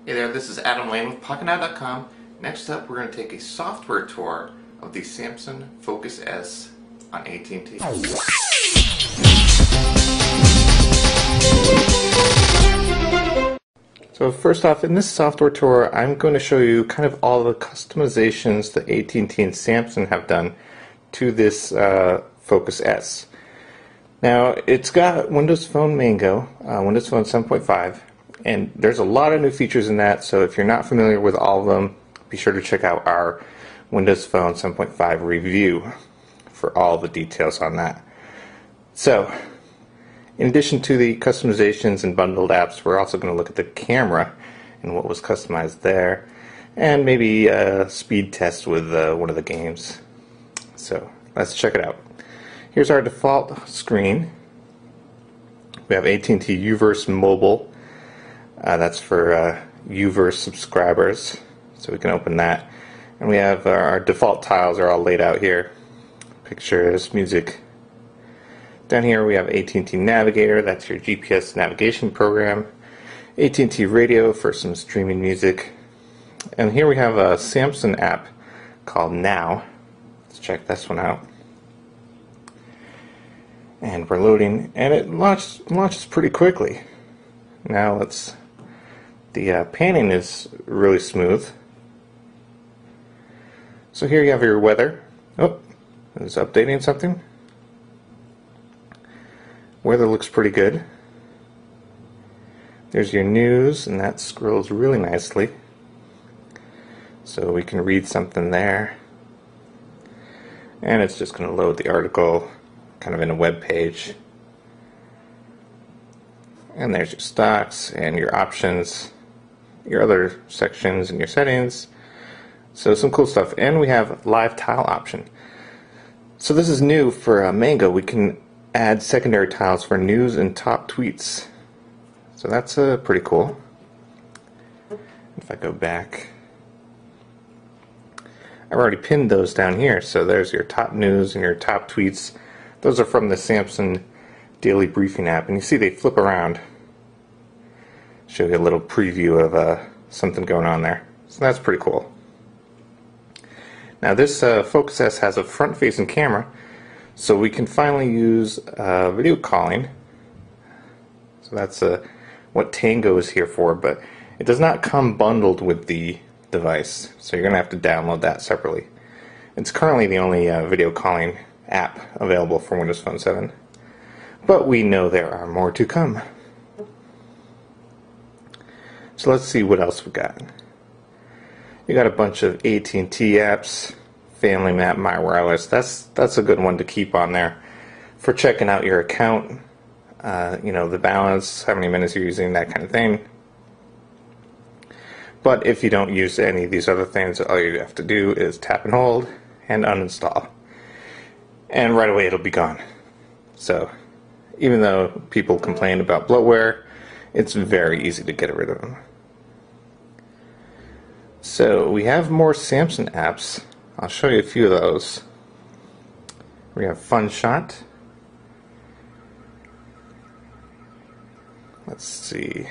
Hey there, this is Adam Lane with PocketNow.com. Next up, we're going to take a software tour of the Samsung Focus S on AT&T. So first off, in this software tour, I'm going to show you kind of all the customizations that AT&T and Samsung have done to this Focus S. Now, it's got Windows Phone Mango, Windows Phone 7.5, and there's a lot of new features in that, so if you're not familiar with all of them, be sure to check out our Windows Phone 7.5 review for all the details on that. So, in addition to the customizations and bundled apps, we're also going to look at the camera and what was customized there, and maybe a speed test with one of the games. So, let's check it out. Here's our default screen. We have AT&T UVerse Mobile. That's for UVerse subscribers, so we can open that. And we have our default tiles are all laid out here. Pictures, music. Down here we have AT&T Navigator, that's your GPS navigation program. AT&T Radio for some streaming music. And here we have a Samsung app called Now. Let's check this one out. And we're loading, and it launches pretty quickly. Now the panning is really smooth. So here you have your weather. Oh, it's updating something. Weather looks pretty good. There's your news, and that scrolls really nicely. So we can read something there. And it's just going to load the article kind of in a web page. And there's your stocks and your options, your other sections and your settings. So some cool stuff. And we have live tile option. So this is new for Mango. We can add secondary tiles for news and top tweets. So that's pretty cool. If I go back, I've already pinned those down here. So there's your top news and your top tweets. Those are from the Samsung Daily Briefing app, and you see they flip around. Show you a little preview of something going on there. So that's pretty cool. Now this Focus S has a front-facing camera, so we can finally use video calling. So that's what Tango is here for, but it does not come bundled with the device, so you're going to have to download that separately. It's currently the only video calling app available for Windows Phone 7, but we know there are more to come. So let's see what else we got. You got a bunch of AT&T apps, Family Map, My Wireless. That's a good one to keep on there for checking out your account. You know, the balance, how many minutes you're using, that kind of thing. But if you don't use any of these other things, all you have to do is tap and hold and uninstall. And right away it'll be gone. So even though people complain about bloatware, it's very easy to get rid of them. So we have more Samsung apps. I'll show you a few of those. We have FunShot. Let's see.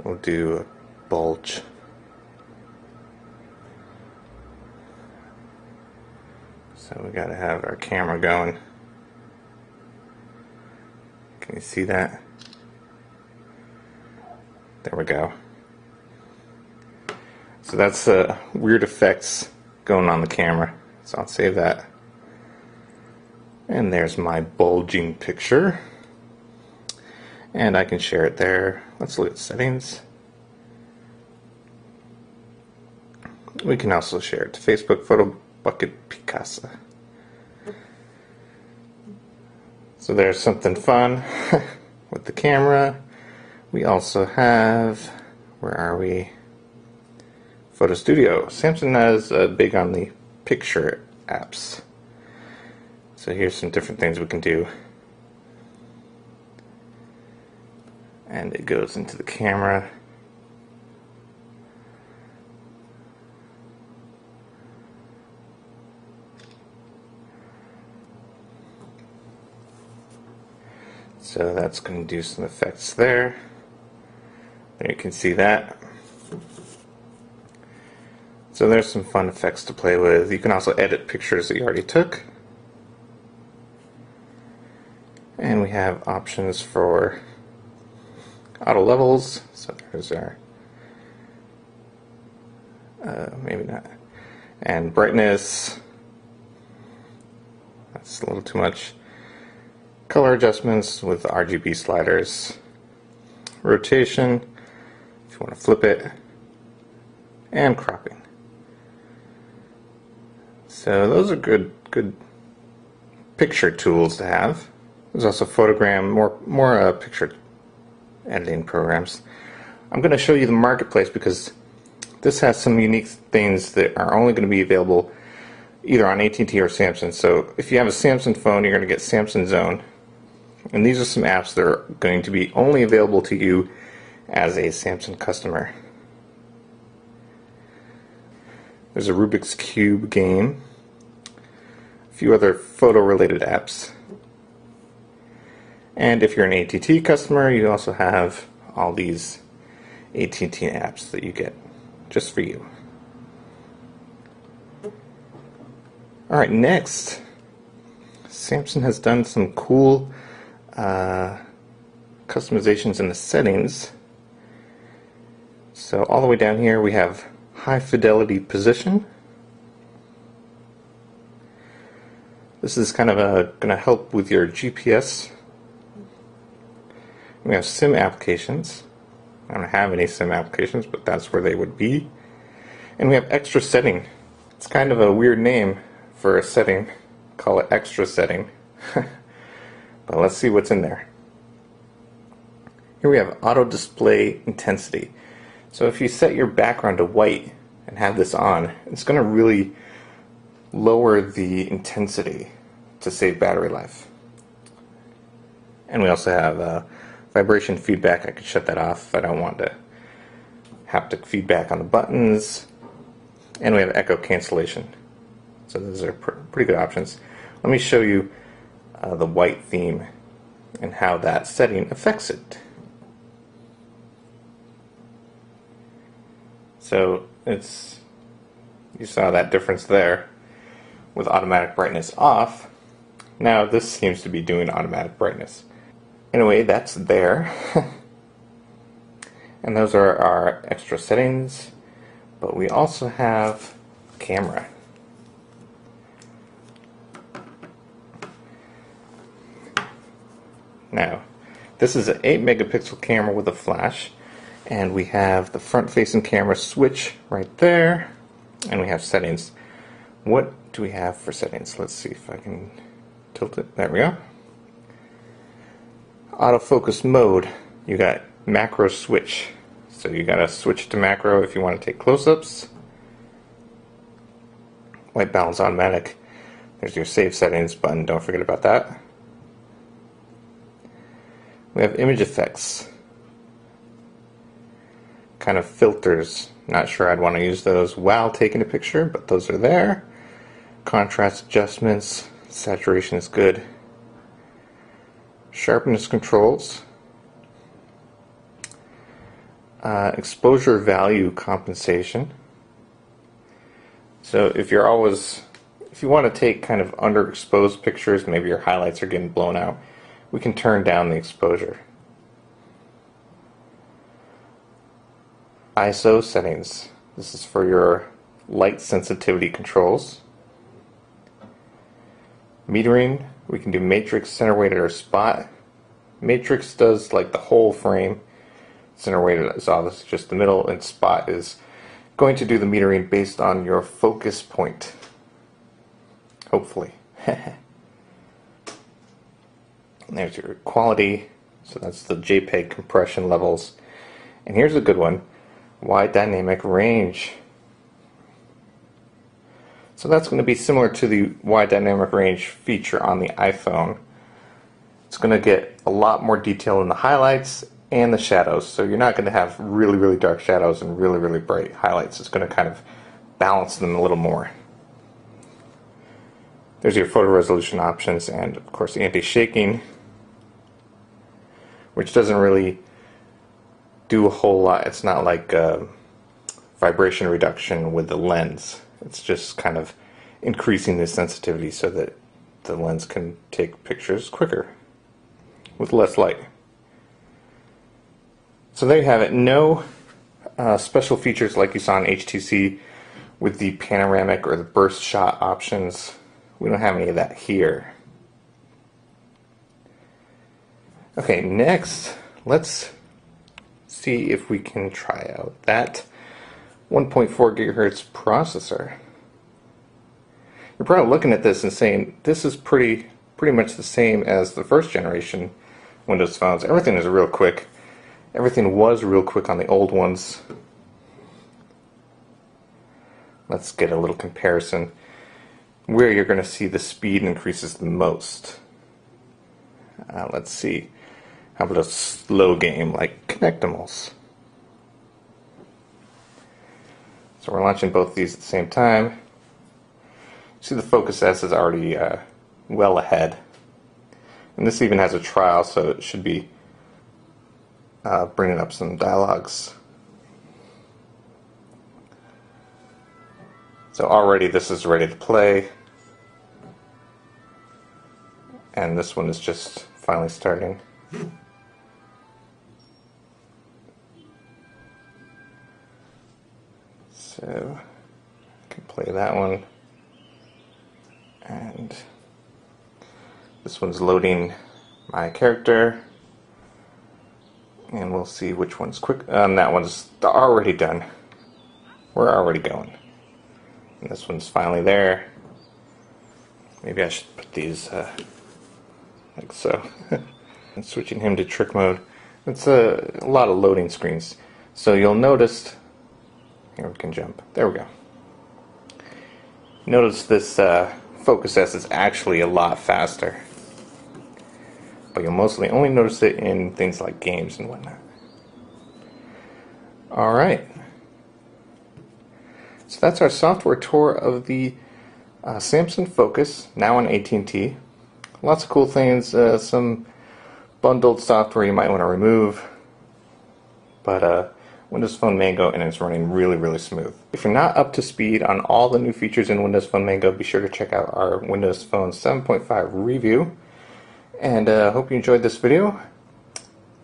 We'll do a bulge. So we gotta have our camera going. Can you see that? There we go. So that's weird effects going on the camera. So I'll save that. And there's my bulging picture. And I can share it there. Let's look at settings. We can also share it to Facebook, PhotoBucket, Picasa. So there's something fun with the camera. We also have, where are we? Photo Studio. Samsung is big on the picture apps. So here's some different things we can do. And it goes into the camera. So that's going to do some effects there. There you can see that. So there's some fun effects to play with. You can also edit pictures that you already took. And we have options for auto levels. So there's our, maybe not. And brightness. That's a little too much. Color adjustments with RGB sliders. Rotation, if you want to flip it. And cropping. So those are good picture tools to have. There's also photogram, more picture editing programs. I'm going to show you the marketplace because this has some unique things that are only going to be available either on AT&T or Samsung. So if you have a Samsung phone, you're going to get Samsung Zone. And these are some apps that are going to be only available to you as a Samsung customer. There's a Rubik's Cube game. A few other photo-related apps. And if you're an AT&T customer, you also have all these AT&T apps that you get just for you. Alright, next, Samsung has done some cool customizations in the settings. So all the way down here we have high fidelity position. This is kind of going to help with your GPS. We have SIM applications. I don't have any SIM applications, but that's where they would be. And we have extra setting. It's kind of a weird name for a setting. Call it extra setting. But let's see what's in there. Here we have auto display intensity. So if you set your background to white and have this on, it's going to really lower the intensity to save battery life. And we also have vibration feedback. I could shut that off if I don't want to haptic feedback on the buttons. And we have echo cancellation. So those are pretty good options. Let me show you the white theme and how that setting affects it. So you saw that difference there with automatic brightness off. Now this seems to be doing automatic brightness. Anyway, that's there. And those are our extra settings, but we also have camera. Now, this is an 8 megapixel camera with a flash, and we have the front facing camera switch right there, and we have settings. What do we have for settings? Let's see if I can tilt it. There we go. Autofocus mode. You got macro switch. So you gotta switch to macro if you want to take close-ups. White balance automatic. There's your save settings button, don't forget about that. We have image effects. Kind of filters. Not sure I'd want to use those while taking a picture, but those are there. Contrast adjustments. Saturation is good. Sharpness controls. Exposure value compensation. So if you want to take kind of underexposed pictures, maybe your highlights are getting blown out, we can turn down the exposure. ISO settings. This is for your light sensitivity controls. Metering. We can do matrix, center weighted, or spot. Matrix does like the whole frame. Center weighted is obviously just the middle, and spot is going to do the metering based on your focus point. Hopefully. There's your quality. So that's the JPEG compression levels. And here's a good one. Wide dynamic range. So that's going to be similar to the wide dynamic range feature on the iPhone. It's going to get a lot more detail in the highlights and the shadows. So you're not going to have really, really dark shadows and really, really bright highlights. It's going to kind of balance them a little more. There's your photo resolution options and, of course, anti-shaking, which doesn't really do a whole lot. It's not like vibration reduction with the lens. It's just kind of increasing the sensitivity so that the lens can take pictures quicker with less light. So there you have it. No special features like you saw in HTC with the panoramic or the burst shot options. We don't have any of that here. Okay, next let's see if we can try out that 1.4 gigahertz processor. You're probably looking at this and saying this is pretty much the same as the first generation Windows phones. Everything is real quick. Everything was real quick on the old ones. Let's get a little comparison where you're going to see the speed increases the most. Let's see. How about a slow game like Connectimals? So we're launching both these at the same time. See, the Focus S is already well ahead. And this even has a trial, so it should be bringing up some dialogues. So already this is ready to play. And this one is just finally starting. So I can play that one. And this one's loading my character. And we'll see which one's quick. That one's already done. We're already going. And this one's finally there. Maybe I should put these like so. And switching him to trick mode. It's a lot of loading screens. So you'll notice, here we can jump. There we go. Notice this Focus S is actually a lot faster. But you'll mostly only notice it in things like games and whatnot. Alright. So that's our software tour of the Samsung Focus, now on AT&T. Lots of cool things, some bundled software you might want to remove. But Windows Phone Mango, and it's running really smooth. If you're not up to speed on all the new features in Windows Phone Mango, be sure to check out our Windows Phone 7.5 review. And hope you enjoyed this video.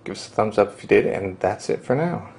Give us a thumbs up if you did, and that's it for now.